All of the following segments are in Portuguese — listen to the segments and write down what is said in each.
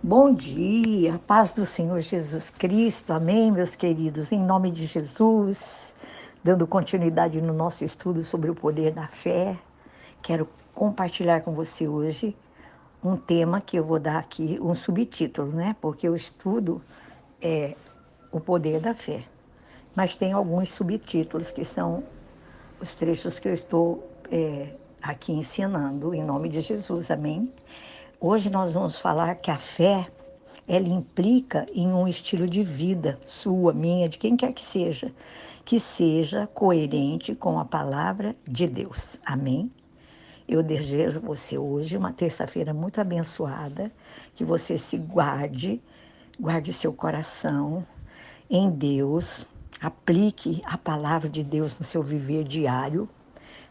Bom dia, paz do Senhor Jesus Cristo, amém, meus queridos, em nome de Jesus, dando continuidade no nosso estudo sobre o poder da fé, quero compartilhar com você hoje um tema que eu vou dar aqui, um subtítulo, né? Porque o estudo é o poder da fé, mas tem alguns subtítulos que são os trechos que eu estou aqui ensinando, em nome de Jesus, amém? Hoje nós vamos falar que a fé, ela implica em um estilo de vida, sua, minha, de quem quer que seja coerente com a palavra de Deus, amém? Eu desejo a você hoje uma terça-feira muito abençoada, que você se guarde seu coração em Deus, aplique a palavra de Deus no seu viver diário.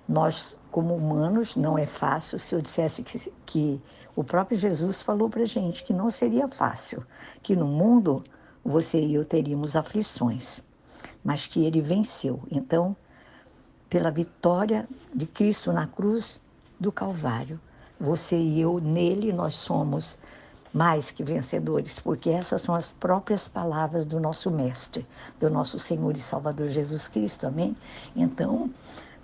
Nós, como humanos, não é fácil. Se eu dissesse que o próprio Jesus falou para a gente que não seria fácil, que no mundo você e eu teríamos aflições, mas que ele venceu. Então, pela vitória de Cristo na cruz do Calvário, você e eu, nele, nós somos mais que vencedores, porque essas são as próprias palavras do nosso Mestre, do nosso Senhor e Salvador Jesus Cristo, amém? Então,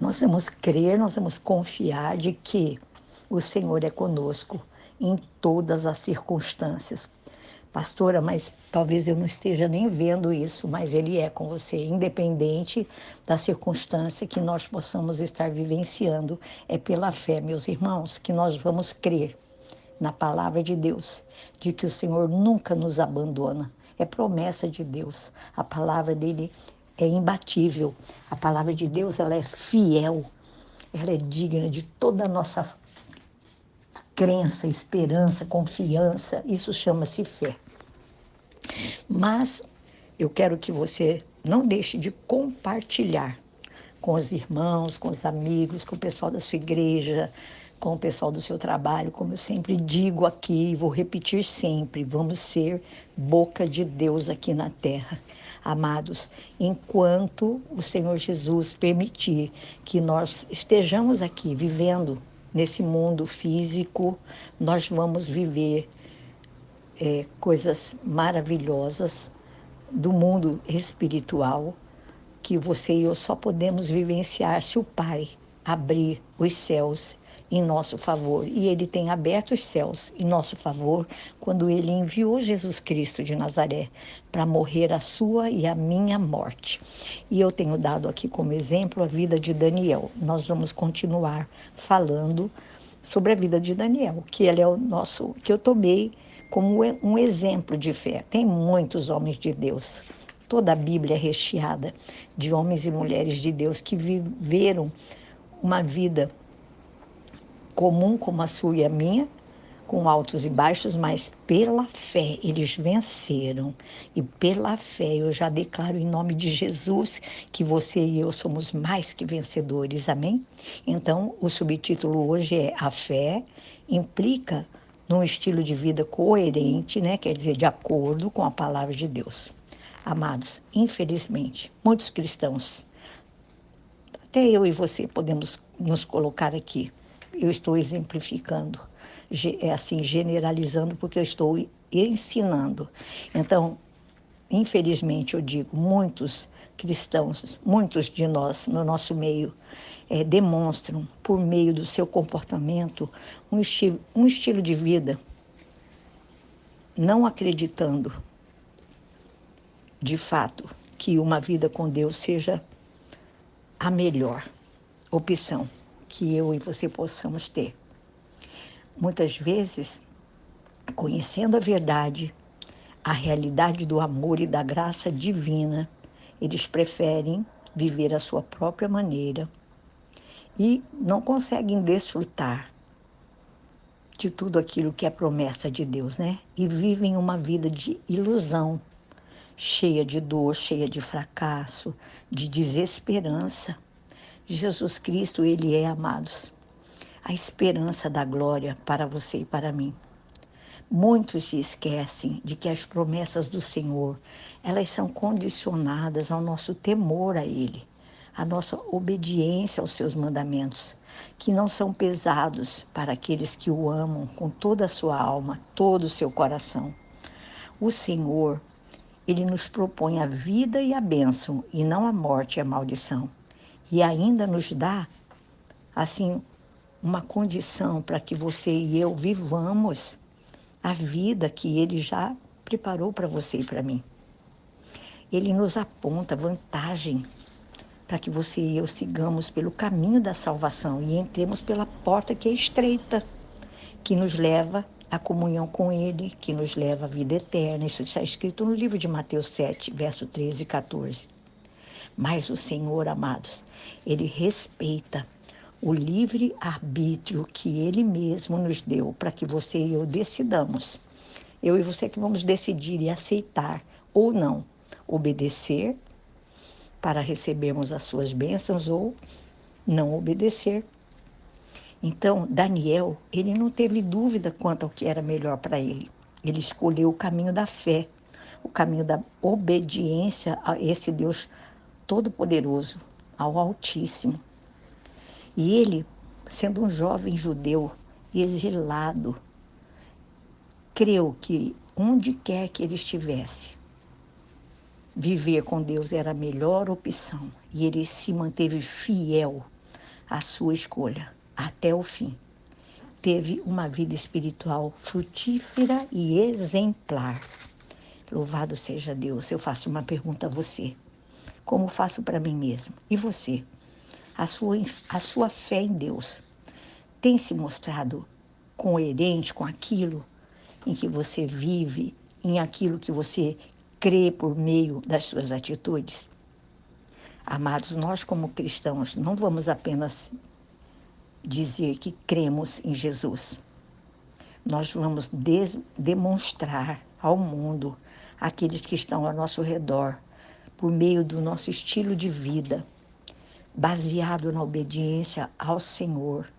nós vamos crer, nós vamos confiar de que o Senhor é conosco em todas as circunstâncias. Pastora, mas talvez eu não esteja nem vendo isso, mas Ele é com você, independente da circunstância que nós possamos estar vivenciando. É pela fé, meus irmãos, que nós vamos crer na palavra de Deus, de que o Senhor nunca nos abandona. É promessa de Deus. A palavra dele é imbatível. A palavra de Deus, ela é fiel. Ela é digna de toda a nossa crença, esperança, confiança. Isso chama-se fé. Mas eu quero que você não deixe de compartilhar com os irmãos, com os amigos, com o pessoal da sua igreja, com o pessoal do seu trabalho, como eu sempre digo aqui, e vou repetir sempre, vamos ser boca de Deus aqui na terra. Amados, enquanto o Senhor Jesus permitir que nós estejamos aqui vivendo nesse mundo físico, nós vamos viver coisas maravilhosas do mundo espiritual que você e eu só podemos vivenciar se o Pai abrir os céus em nosso favor. E Ele tem aberto os céus em nosso favor quando Ele enviou Jesus Cristo de Nazaré para morrer a sua e a minha morte. E eu tenho dado aqui como exemplo a vida de Daniel. Nós vamos continuar falando sobre a vida de Daniel, que ele é o nosso, que eu tomei como um exemplo de fé. Tem muitos homens de Deus. Toda a Bíblia é recheada de homens e mulheres de Deus que viveram uma vida comum como a sua e a minha, com altos e baixos, mas pela fé eles venceram. E pela fé eu já declaro em nome de Jesus que você e eu somos mais que vencedores, amém? Então, o subtítulo hoje é A Fé Implica num estilo de vida coerente, né? Quer dizer, de acordo com a palavra de Deus. Amados, infelizmente, muitos cristãos, até eu e você podemos nos colocar aqui. Eu estou exemplificando, assim, generalizando, porque eu estou ensinando. Então, infelizmente, eu digo, muitos cristãos, muitos de nós no nosso meio, demonstram, por meio do seu comportamento, um estilo de vida, não acreditando, de fato, que uma vida com Deus seja a melhor opção que eu e você possamos ter. Muitas vezes, conhecendo a verdade, a realidade do amor e da graça divina, eles preferem viver a sua própria maneira e não conseguem desfrutar de tudo aquilo que é promessa de Deus, né? E vivem uma vida de ilusão, cheia de dor, cheia de fracasso, de desesperança. Jesus Cristo, Ele é, amados, a esperança da glória para você e para mim. Muitos se esquecem de que as promessas do Senhor, elas são condicionadas ao nosso temor a Ele, a nossa obediência aos seus mandamentos, que não são pesados para aqueles que o amam com toda a sua alma, todo o seu coração. O Senhor, Ele nos propõe a vida e a bênção, e não a morte e a maldição. E ainda nos dá, assim, uma condição para que você e eu vivamos a vida que Ele já preparou para você e para mim. Ele nos aponta vantagem para que você e eu sigamos pelo caminho da salvação e entremos pela porta que é estreita, que nos leva à comunhão com Ele, que nos leva à vida eterna. Isso está escrito no livro de Mateus 7, verso 13 e 14. Mas o Senhor, amados, Ele respeita o livre-arbítrio que Ele mesmo nos deu para que você e eu decidamos. Eu e você que vamos decidir e aceitar ou não obedecer para recebermos as suas bênçãos ou não obedecer. Então, Daniel, ele não teve dúvida quanto ao que era melhor para ele. Ele escolheu o caminho da fé, o caminho da obediência a esse Deus Todo-Poderoso, ao Altíssimo. E ele, sendo um jovem judeu exilado, creu que onde quer que ele estivesse, viver com Deus era a melhor opção. E ele se manteve fiel à sua escolha até o fim. Teve uma vida espiritual frutífera e exemplar. Louvado seja Deus. Eu faço uma pergunta a você, como faço para mim mesmo. E você? A sua fé em Deus tem se mostrado coerente com aquilo em que você vive, em aquilo que você crê por meio das suas atitudes? Amados, nós como cristãos não vamos apenas dizer que cremos em Jesus. Nós vamos demonstrar ao mundo, aqueles que estão ao nosso redor, por meio do nosso estilo de vida, baseado na obediência ao Senhor.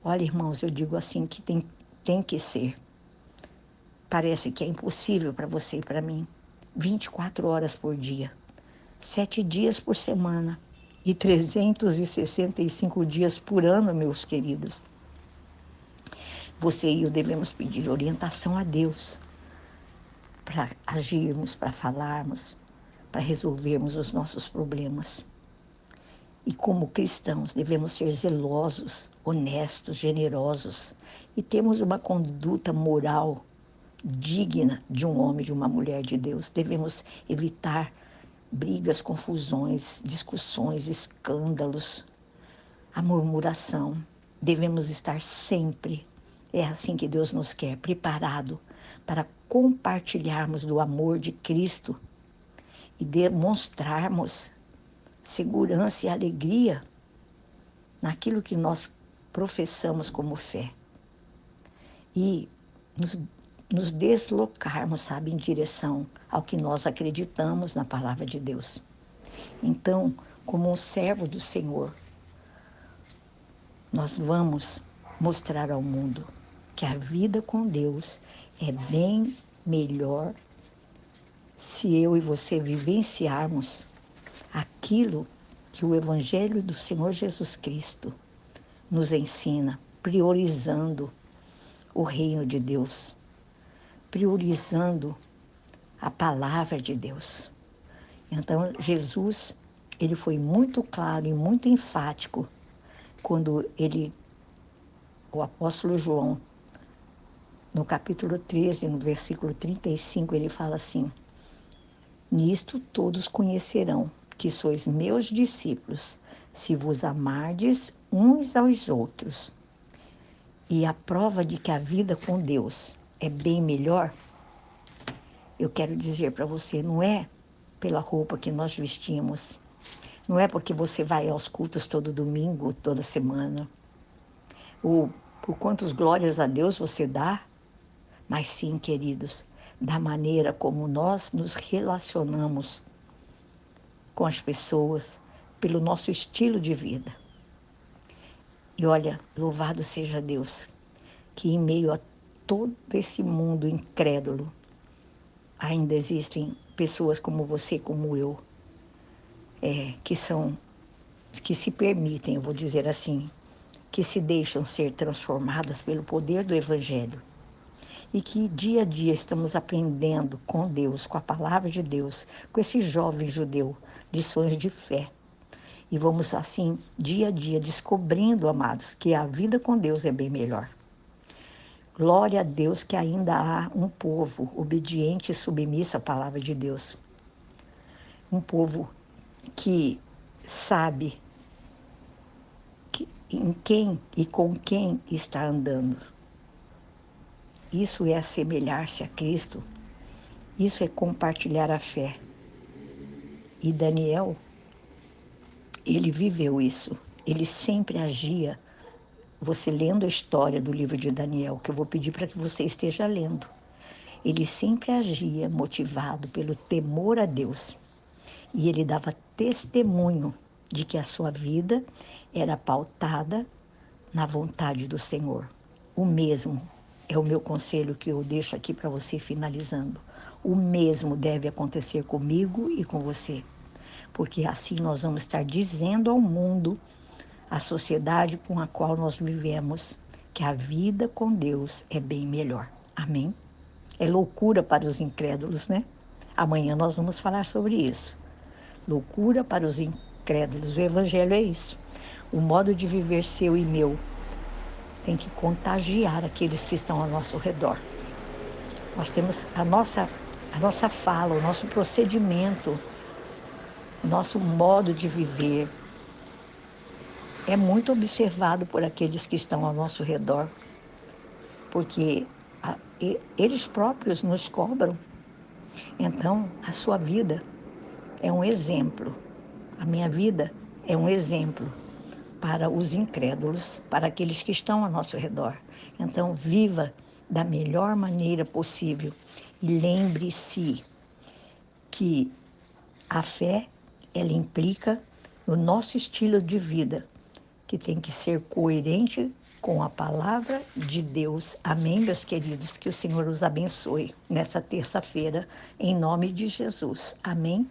Olha, irmãos, eu digo assim que tem que ser. Parece que é impossível para você e para mim. 24 horas por dia, 7 dias por semana e 365 dias por ano, meus queridos. Você e eu devemos pedir orientação a Deus para agirmos, para falarmos, para resolvermos os nossos problemas. E como cristãos devemos ser zelosos, honestos, generosos e termos uma conduta moral digna de um homem e de uma mulher de Deus. Devemos evitar brigas, confusões, discussões, escândalos, a murmuração. Devemos estar sempre, é assim que Deus nos quer, preparado para compartilharmos do amor de Cristo e demonstrarmos segurança e alegria naquilo que nós professamos como fé. E nos deslocarmos, sabe, em direção ao que nós acreditamos na palavra de Deus. Então, como um servo do Senhor, nós vamos mostrar ao mundo que a vida com Deus é bem melhor se eu e você vivenciarmos aquilo que o Evangelho do Senhor Jesus Cristo nos ensina, priorizando o reino de Deus, priorizando a palavra de Deus. Então, Jesus, ele foi muito claro e muito enfático quando o apóstolo João, no capítulo 13, no versículo 35, ele fala assim: nisto todos conhecerão que sois meus discípulos, se vos amardes uns aos outros. E a prova de que a vida com Deus é bem melhor, eu quero dizer para você, não é pela roupa que nós vestimos, não é porque você vai aos cultos todo domingo, toda semana, ou por quantas glórias a Deus você dá, mas sim, queridos, da maneira como nós nos relacionamos com as pessoas, pelo nosso estilo de vida. E olha, louvado seja Deus, que em meio a todo esse mundo incrédulo, ainda existem pessoas como você, como eu, que são que se permitem, eu vou dizer assim, que se deixam ser transformadas pelo poder do Evangelho. E que dia a dia estamos aprendendo com Deus, com a palavra de Deus, com esse jovem judeu, lições de fé. E vamos assim, dia a dia, descobrindo, amados, que a vida com Deus é bem melhor. Glória a Deus que ainda há um povo obediente e submisso à palavra de Deus. Um povo que sabe em quem e com quem está andando. Isso é assemelhar-se a Cristo. Isso é compartilhar a fé. E Daniel, ele viveu isso. Ele sempre agia. Você lendo a história do livro de Daniel, que eu vou pedir para que você esteja lendo. Ele sempre agia motivado pelo temor a Deus. E ele dava testemunho de que a sua vida era pautada na vontade do Senhor. O mesmo é o meu conselho que eu deixo aqui para você finalizando. O mesmo deve acontecer comigo e com você. Porque assim nós vamos estar dizendo ao mundo, à sociedade com a qual nós vivemos, que a vida com Deus é bem melhor. Amém? É loucura para os incrédulos, né? Amanhã nós vamos falar sobre isso. Loucura para os incrédulos. O Evangelho é isso. O modo de viver seu e meu tem que contagiar aqueles que estão ao nosso redor. Nós temos a nossa fala, o nosso procedimento, o nosso modo de viver é muito observado por aqueles que estão ao nosso redor, porque eles próprios nos cobram. Então, a sua vida é um exemplo. A minha vida é um exemplo para os incrédulos, para aqueles que estão ao nosso redor. Então, viva da melhor maneira possível e lembre-se que a fé, ela implica no nosso estilo de vida, que tem que ser coerente com a palavra de Deus. Amém, meus queridos? Que o Senhor os abençoe nessa terça-feira, em nome de Jesus. Amém.